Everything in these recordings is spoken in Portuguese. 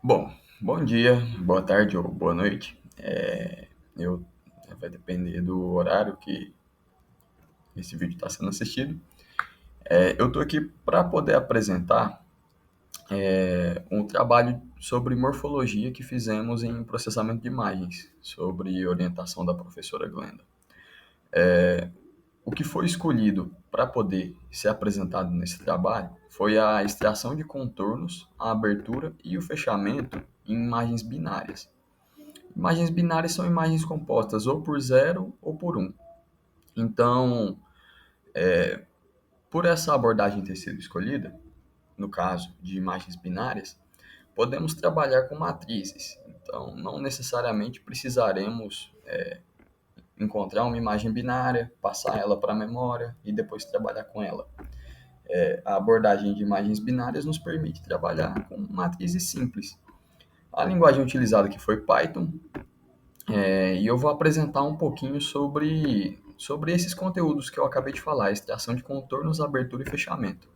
Bom, bom dia, boa tarde ou boa noite. Eu Vai depender do horário que esse vídeo está sendo assistido. Eu estou aqui para poder apresentar um trabalho sobre morfologia que fizemos em processamento de imagens, sobre orientação da professora Glenda. O que foi escolhido para poder ser apresentado nesse trabalho foi a extração de contornos, a abertura e o fechamento em imagens binárias. Imagens binárias são imagens compostas ou por zero ou por um. Então, por essa abordagem ter sido escolhida, no caso de imagens binárias, podemos trabalhar com matrizes. Então, não necessariamente precisaremos encontrar uma imagem binária, passar ela para a memória e depois trabalhar com ela. A abordagem de imagens binárias nos permite trabalhar com matrizes simples. A linguagem utilizada aqui foi Python, e eu vou apresentar um pouquinho sobre esses conteúdos que eu acabei de falar, extração de contornos, abertura e fechamento.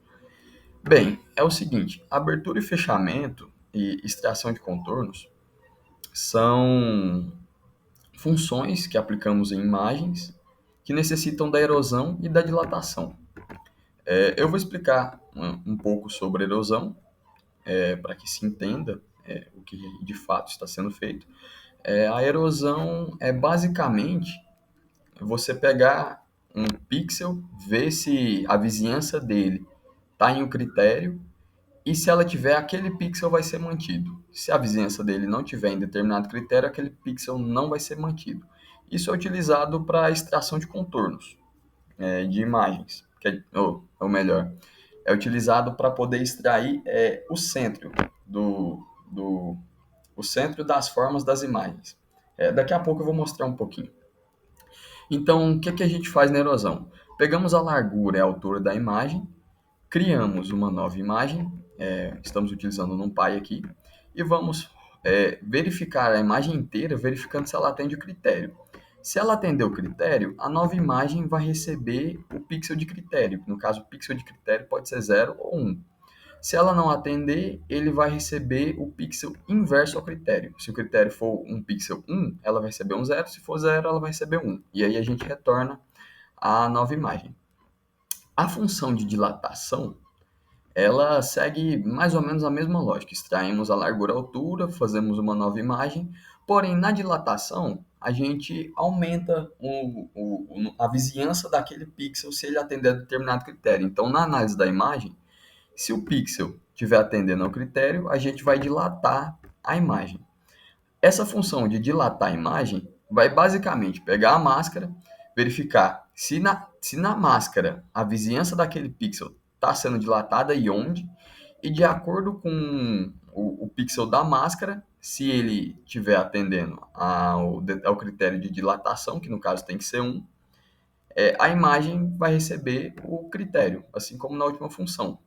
Bem, é o seguinte, abertura e fechamento e extração de contornos são funções que aplicamos em imagens que necessitam da erosão e da dilatação. Eu vou explicar um pouco sobre erosão, para que se entenda o que de fato está sendo feito. A erosão é basicamente você pegar um pixel, ver se a vizinhança dele está em um critério e se ela tiver, aquele pixel vai ser mantido. Se a vizinhança dele não tiver em determinado critério, aquele pixel não vai ser mantido. Isso é utilizado para extração de contornos de imagens, ou melhor, é utilizado para poder extrair o centro do o centro das formas das imagens. Daqui a pouco eu vou mostrar um pouquinho. Então, o que, que a gente faz na erosão? Pegamos a largura e a altura da imagem, criamos uma nova imagem, estamos utilizando o NumPy aqui, e vamos verificar a imagem inteira, verificando se ela atende o critério. Se ela atender o critério, a nova imagem vai receber o pixel de critério. No caso, o pixel de critério pode ser 0 ou 1. Se ela não atender, ele vai receber o pixel inverso ao critério. Se o critério for um pixel 1, ela vai receber um 0. Se for 0, ela vai receber 1. E aí a gente retorna a nova imagem. A função de dilatação, ela segue mais ou menos a mesma lógica. Extraímos a largura e a altura, fazemos uma nova imagem, porém na dilatação a gente aumenta a vizinhança daquele pixel se ele atender a determinado critério. Então, na análise da imagem, se o pixel estiver atendendo ao critério, a gente vai dilatar a imagem. Essa função de dilatar a imagem vai basicamente pegar a máscara, verificar se na máscara a vizinhança daquele pixel está sendo dilatada e onde, e de acordo com o pixel da máscara, se ele estiver atendendo ao critério de dilatação, que no caso tem que ser 1, a imagem vai receber o critério, assim como na última função.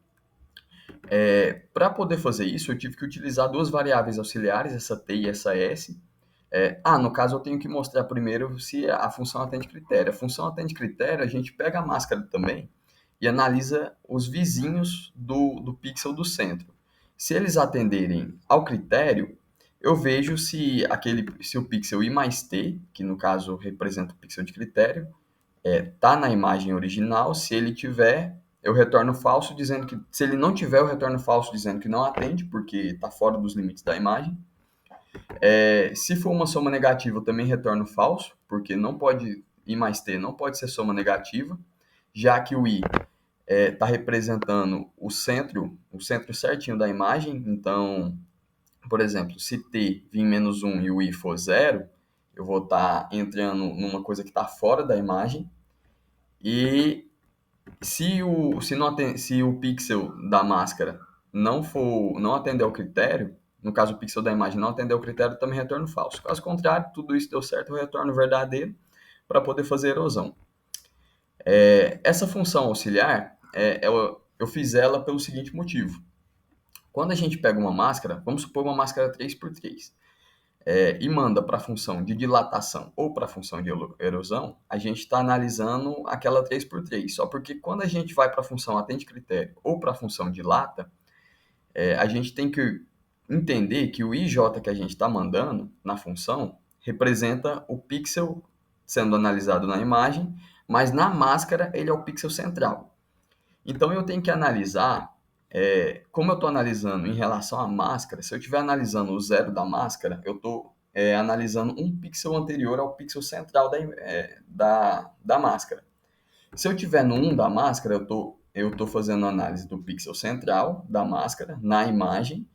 Para poder fazer isso, eu tive que utilizar duas variáveis auxiliares, essa t e essa s. No caso, eu tenho que mostrar primeiro se a função atende critério. A função atende critério, a gente pega a máscara também e analisa os vizinhos do pixel do centro. Se eles atenderem ao critério, eu vejo se o pixel I mais T, que no caso representa o pixel de critério, tá na imagem original. Se ele tiver, eu retorno falso dizendo que, se ele não tiver, eu retorno falso dizendo que não atende, porque está fora dos limites da imagem. Se for uma soma negativa, eu também retorno falso, porque não pode, I mais T não pode ser soma negativa, já que o I está representando o centro certinho da imagem. Então, por exemplo, se T vir menos 1 e o I for 0, eu vou estar entrando numa coisa que está fora da imagem. E se o pixel da máscara não atender ao critério, no caso o pixel da imagem não atender ao critério, eu também retorno falso. Caso contrário, tudo isso deu certo, eu retorno verdadeiro para poder fazer erosão. Essa função auxiliar, eu fiz ela pelo seguinte motivo. Quando a gente pega uma máscara, vamos supor uma máscara 3x3, e manda para a função de dilatação ou para a função de erosão, a gente está analisando aquela 3x3. Só porque quando a gente vai para a função atende critério ou para a função dilata, a gente tem que entender que o IJ que a gente está mandando na função representa o pixel sendo analisado na imagem, mas na máscara ele é o pixel central. Então eu tenho que analisar, como eu estou analisando em relação à máscara, se eu estiver analisando o zero da máscara, eu estou analisando um pixel anterior ao pixel central da máscara. Se eu estiver no 1 da máscara, eu tô fazendo análise do pixel central da máscara na imagem,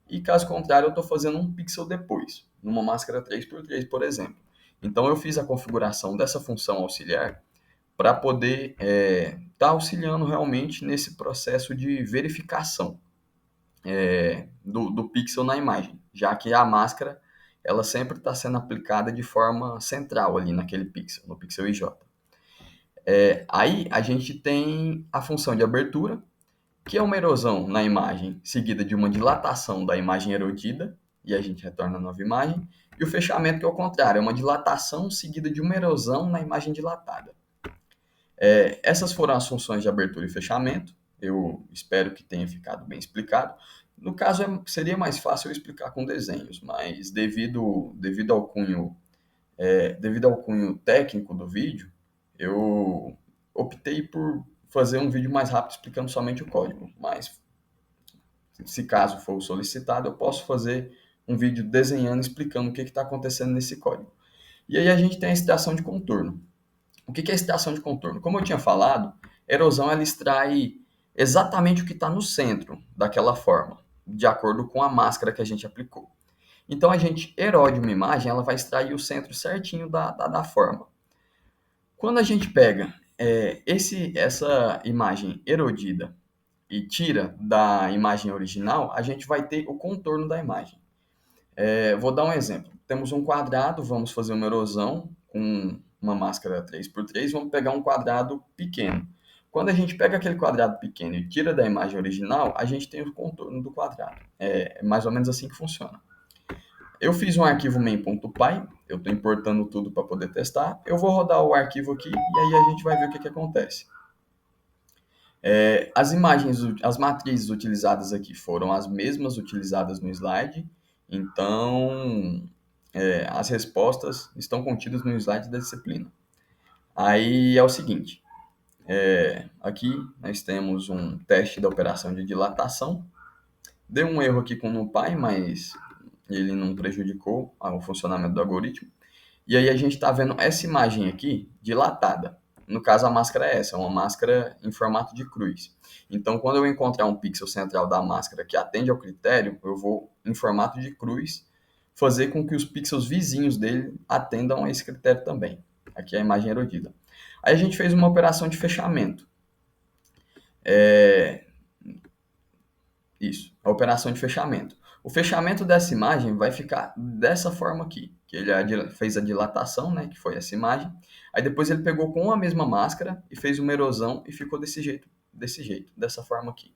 e caso contrário, eu estou fazendo um pixel depois, numa máscara 3x3, por exemplo. Então eu fiz a configuração dessa função auxiliar para poder estar auxiliando realmente nesse processo de verificação do pixel na imagem, já que a máscara ela sempre está sendo aplicada de forma central ali naquele pixel, no pixel IJ. Aí a gente tem a função de abertura, que é uma erosão na imagem seguida de uma dilatação da imagem erodida, e a gente retorna a nova imagem, e o fechamento, que é o contrário, é uma dilatação seguida de uma erosão na imagem dilatada. Essas foram as funções de abertura e fechamento. Eu espero que tenha ficado bem explicado. No caso, seria mais fácil eu explicar com desenhos, mas devido ao cunho técnico do vídeo, eu optei por fazer um vídeo mais rápido explicando somente o código. Mas, se caso for solicitado, eu posso fazer um vídeo desenhando, explicando o que está acontecendo nesse código. E aí a gente tem a extração de contorno. O que é extração de contorno? Como eu tinha falado, erosão ela extrai exatamente o que está no centro daquela forma, de acordo com a máscara que a gente aplicou. Então a gente erode uma imagem, ela vai extrair o centro certinho da forma. Quando a gente pega essa imagem erodida e tira da imagem original, a gente vai ter o contorno da imagem. Vou dar um exemplo. Temos um quadrado, vamos fazer uma erosão com uma máscara 3x3, vamos pegar um quadrado pequeno. Quando a gente pega aquele quadrado pequeno e tira da imagem original, a gente tem o contorno do quadrado. É mais ou menos assim que funciona. Eu fiz um arquivo main.py, eu estou importando tudo para poder testar. Eu vou rodar o arquivo aqui e aí a gente vai ver o que acontece. As matrizes utilizadas aqui foram as mesmas utilizadas no slide, então as respostas estão contidas no slide da disciplina. Aí é o seguinte, aqui nós temos um teste da operação de dilatação. Deu um erro aqui com o NumPy, mas ele não prejudicou o funcionamento do algoritmo. E aí a gente está vendo essa imagem aqui dilatada. No caso, a máscara é essa, é uma máscara em formato de cruz. Então, quando eu encontrar um pixel central da máscara que atende ao critério, eu vou, em formato de cruz, fazer com que os pixels vizinhos dele atendam a esse critério também. Aqui é a imagem erodida. Aí a gente fez uma operação de fechamento. Isso, a operação de fechamento. O fechamento dessa imagem vai ficar dessa forma aqui, que ele fez a dilatação, né, que foi essa imagem. Aí depois ele pegou com a mesma máscara e fez uma erosão e ficou desse jeito, dessa forma aqui.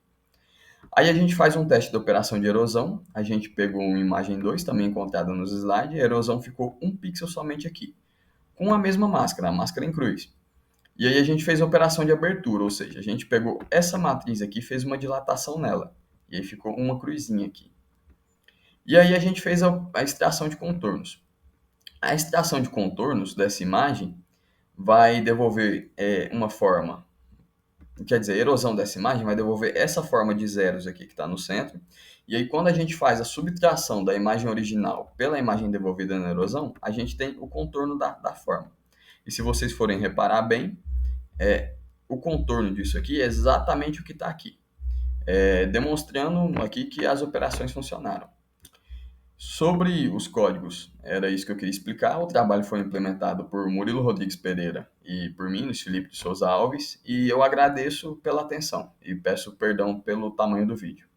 Aí a gente faz um teste da operação de erosão. A gente pegou uma imagem 2, também encontrada nos slides, a erosão ficou um pixel somente aqui, com a mesma máscara, a máscara em cruz. E aí a gente fez a operação de abertura, ou seja, a gente pegou essa matriz aqui e fez uma dilatação nela. E aí ficou uma cruzinha aqui. E aí a gente fez a extração de contornos. A extração de contornos dessa imagem vai devolver uma forma, quer dizer, a erosão dessa imagem vai devolver essa forma de zeros aqui que está no centro. E aí quando a gente faz a subtração da imagem original pela imagem devolvida na erosão, a gente tem o contorno da forma. E se vocês forem reparar bem, o contorno disso aqui é exatamente o que está aqui. Demonstrando aqui que as operações funcionaram. Sobre os códigos, era isso que eu queria explicar. O trabalho foi implementado por Murilo Rodrigues Pereira e por mim, Luiz Felipe de Souza Alves, e eu agradeço pela atenção e peço perdão pelo tamanho do vídeo.